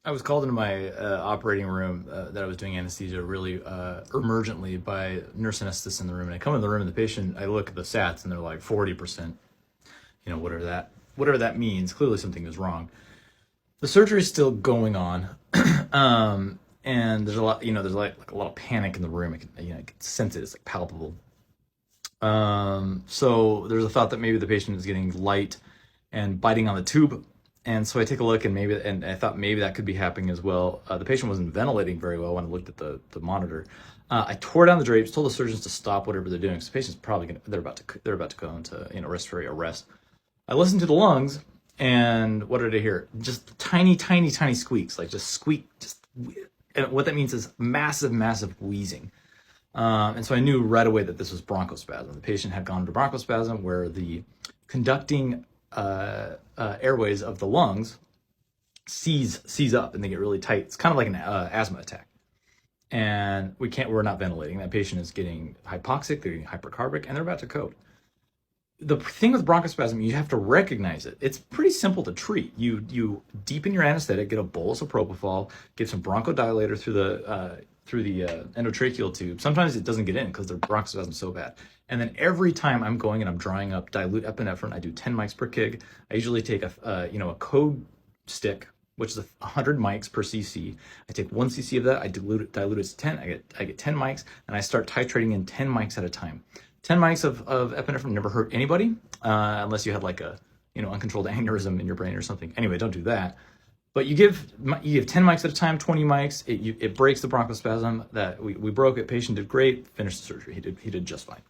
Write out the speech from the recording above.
I was called into my operating room that I was doing anesthesia really emergently by nurse anesthetist in the room. And I come in the room and the patient, I look at the SATs and they're like 40%, whatever that means. Clearly something is wrong. The surgery is still going on. And there's a lot, there's like a lot of panic in the room. I can sense it. It's like palpable. So there's a thought that maybe the patient is getting light and biting on the tube. And so I take a look and I thought maybe that could be happening as well. The patient wasn't ventilating very well when I looked at the monitor. I tore down the drapes, told the surgeons to stop whatever they're doing. So the patient's probably they're about to go into respiratory arrest. I listened to the lungs, and what did I hear? Just tiny squeaks, like just squeak, and what that means is massive wheezing. And so I knew right away that this was bronchospasm. The patient had gone into bronchospasm where the conducting airways of the lungs seize up and they get really tight. It's kind of like an asthma attack. And we're not ventilating. That patient is getting hypoxic, they're getting hypercarbic, and they're about to code. The thing with bronchospasm, you have to recognize it. It's pretty simple to treat. You deepen your anesthetic, get a bolus of propofol, give some bronchodilator through the endotracheal tube. Sometimes it doesn't get in because the bronchospasm is so bad. And then every time I'm going and I'm drawing up dilute epinephrine, I do 10 mics per kg. I usually take a code stick, which is 100 mics per cc. I take 1 cc of that, I dilute it to 10. I get 10 mics, and I start titrating in 10 mics at a time. 10 mics of epinephrine never hurt anybody, unless you had like a uncontrolled aneurysm in your brain or something. Anyway, don't do that. But you give 10 mics at a time, 20 mics. It breaks the bronchospasm that we broke it. Patient did great. Finished the surgery. He did just fine.